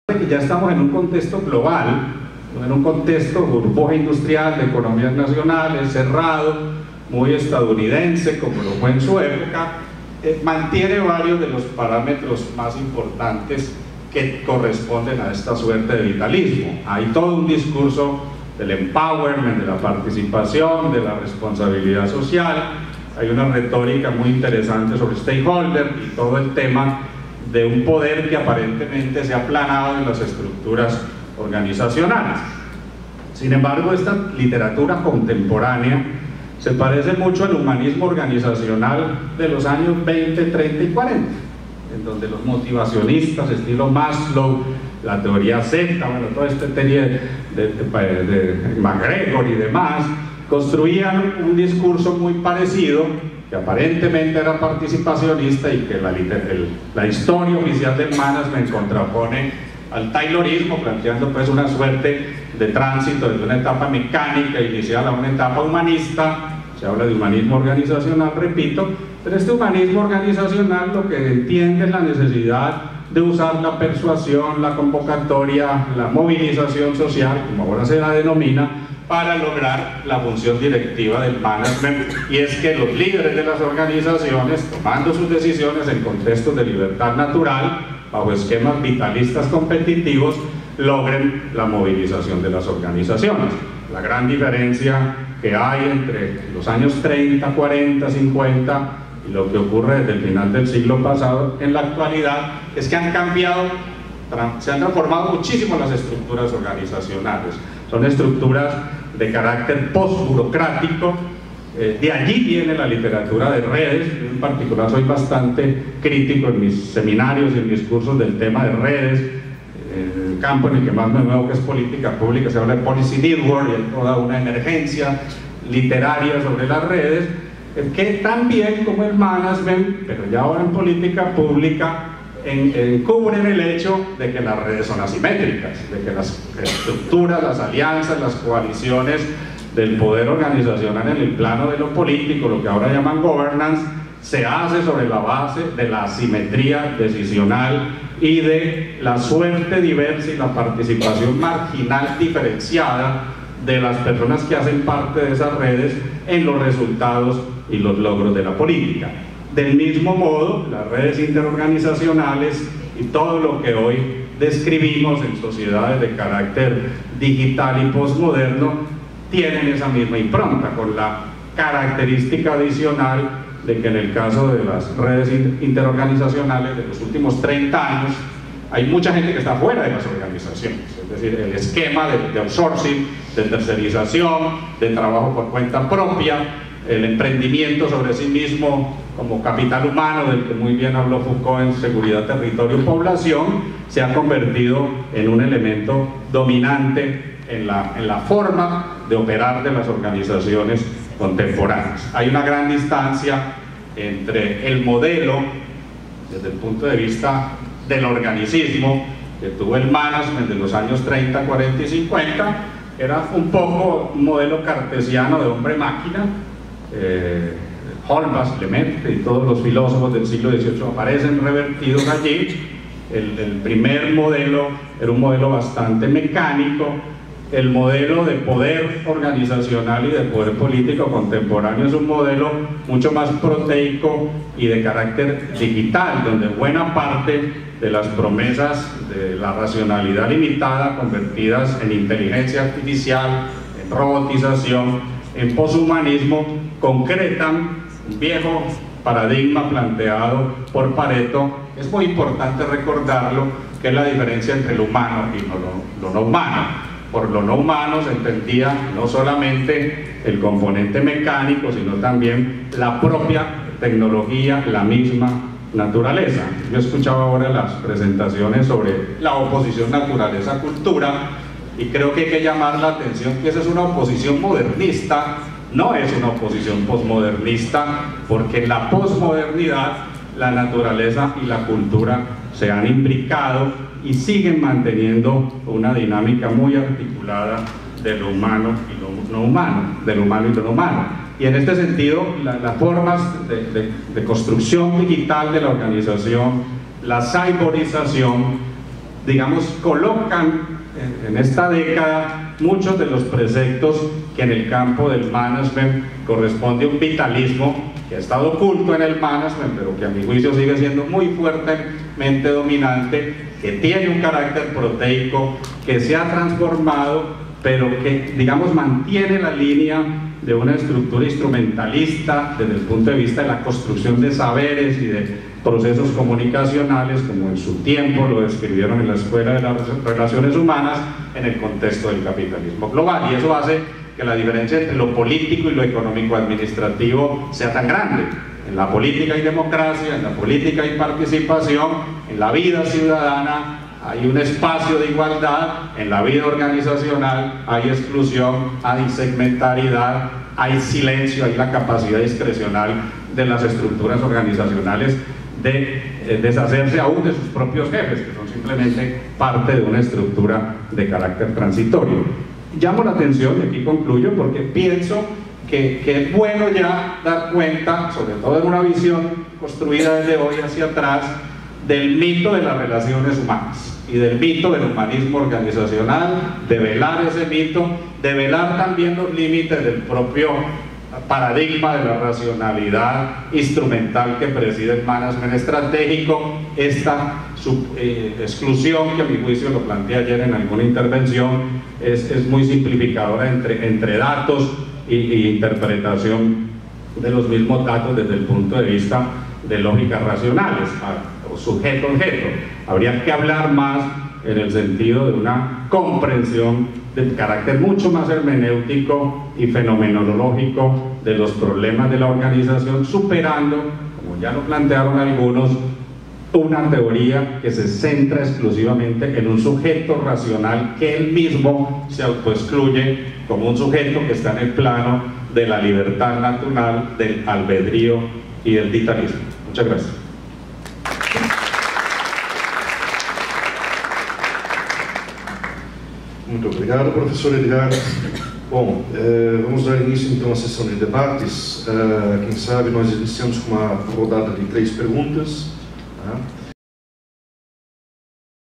que ya estamos en un contexto global, en un contexto burbuja industrial de economías nacionales, cerrado, muy estadounidense como lo fue en su época, mantiene varios de los parámetros más importantes que corresponden a esta suerte de vitalismo. Hay todo un discurso del empowerment, de la participación, de la responsabilidad social, hay una retórica muy interesante sobre stakeholder y todo el tema de un poder que aparentemente se ha aplanado en las estructuras organizacionales. Sin embargo, esta literatura contemporánea se parece mucho al humanismo organizacional de los años 20, 30 y 40, en donde los motivacionistas, estilo Maslow, la teoría Z, bueno, toda esta teoría de McGregor y demás, construían un discurso muy parecido, que aparentemente era participacionista y que la historia oficial del management contrapone al taylorismo, planteando pues una suerte de tránsito desde una etapa mecánica inicial a una etapa humanista. Se habla de humanismo organizacional, repito, pero este humanismo organizacional lo que entiende es la necesidad de usar la persuasión, la convocatoria, la movilización social, como ahora se la denomina, para lograr la función directiva del management, y es que los líderes de las organizaciones, tomando sus decisiones en contextos de libertad natural, bajo esquemas vitalistas competitivos, logren la movilización de las organizaciones. La gran diferencia que hay entre los años 30, 40, 50 y lo que ocurre desde el final del siglo pasado en la actualidad es que han cambiado, se han transformado muchísimo las estructuras organizacionales. Son estructuras de carácter postburocrático. De allí viene la literatura de redes. Yo en particular soy bastante crítico en mis seminarios y en mis cursos del tema de redes. El campo en el que más me muevo, que es política pública, se habla de policy network, y hay toda una emergencia literaria sobre las redes, que también como el management, pero ya ahora en política pública, cubren el hecho de que las redes son asimétricas, de que las estructuras, las alianzas, las coaliciones del poder organizacional en el plano de lo político, lo que ahora llaman governance, se hace sobre la base de la asimetría decisional y de la suerte diversa y la participación marginal diferenciada de las personas que hacen parte de esas redes en los resultados y los logros de la política. Del mismo modo, las redes interorganizacionales y todo lo que hoy describimos en sociedades de carácter digital y postmoderno tienen esa misma impronta, con la característica adicional de que en el caso de las redes interorganizacionales de los últimos 30 años hay mucha gente que está fuera de las organizaciones, es decir, el esquema de outsourcing, de tercerización, de trabajo por cuenta propia, el emprendimiento sobre sí mismo como capital humano, del que muy bien habló Foucault en Seguridad, Territorio y Población, se ha convertido en un elemento dominante en la forma de operar de las organizaciones contemporáneas. Hay una gran distancia entre el modelo, desde el punto de vista del organicismo, que tuvo el management de los años 30, 40 y 50, era un poco un modelo cartesiano de hombre-máquina. Holmes, Lemaitre y todos los filósofos del siglo XVIII aparecen revertidos allí. El primer modelo era un modelo bastante mecánico. El modelo de poder organizacional y de poder político contemporáneo es un modelo mucho más proteico y de carácter digital, donde buena parte de las promesas de la racionalidad limitada convertidas en inteligencia artificial, en robotización, en poshumanismo, concretan un viejo paradigma planteado por Pareto. Es muy importante recordarlo, que es la diferencia entre lo humano y lo no humano. Por lo no humano se entendía no solamente el componente mecánico, sino también la propia tecnología, la misma naturaleza. Yo escuchaba ahora las presentaciones sobre la oposición naturaleza-cultura, y creo que hay que llamar la atención que esa es una oposición modernista, no es una oposición posmodernista, porque en la posmodernidad la naturaleza y la cultura se han imbricado y siguen manteniendo una dinámica muy articulada de lo humano y lo no humano, de lo humano y lo no humano. Y en este sentido, las formas de construcción digital de la organización, la cyberización, digamos, colocan en esta década muchos de los preceptos que en el campo del management corresponde a un vitalismo que ha estado oculto en el management, pero que a mi juicio sigue siendo muy fuertemente dominante, que tiene un carácter proteico, que se ha transformado, pero que, digamos, mantiene la línea de una estructura instrumentalista desde el punto de vista de la construcción de saberes y de procesos comunicacionales, como en su tiempo lo describieron en la Escuela de las Relaciones Humanas, en el contexto del capitalismo global. Y eso hace que la diferencia entre lo político y lo económico-administrativo sea tan grande. En la política hay democracia, en la política hay participación, en la vida ciudadana hay un espacio de igualdad, en la vida organizacional hay exclusión, hay segmentariedad, hay silencio, hay la capacidad discrecional de las estructuras organizacionales de deshacerse aún de sus propios jefes, que son simplemente parte de una estructura de carácter transitorio. Llamo la atención, y aquí concluyo, porque pienso que es bueno ya dar cuenta, sobre todo en una visión construida desde hoy hacia atrás, del mito de las relaciones humanas y del mito del humanismo organizacional, de velar ese mito, de velar también los límites del propio paradigma de la racionalidad instrumental que preside el management estratégico, esta exclusión que a mi juicio, lo planteé ayer en alguna intervención, es muy simplificadora entre datos y interpretación de los mismos datos desde el punto de vista de lógicas racionales, o sujeto-objeto. Habría que hablar más en el sentido de una comprensión de carácter mucho más hermenéutico y fenomenológico de los problemas de la organización, superando, como ya lo plantearon algunos, una teoría que se centra exclusivamente en un sujeto racional que él mismo se autoexcluye como un sujeto que está en el plano de la libertad natural, del albedrío y del vitalismo. Muchas gracias. Muito obrigado, professor Edgar. Bom, vamos dar início então à sessão de debates. Quem sabe nós iniciamos com uma rodada de 3 perguntas. Tá?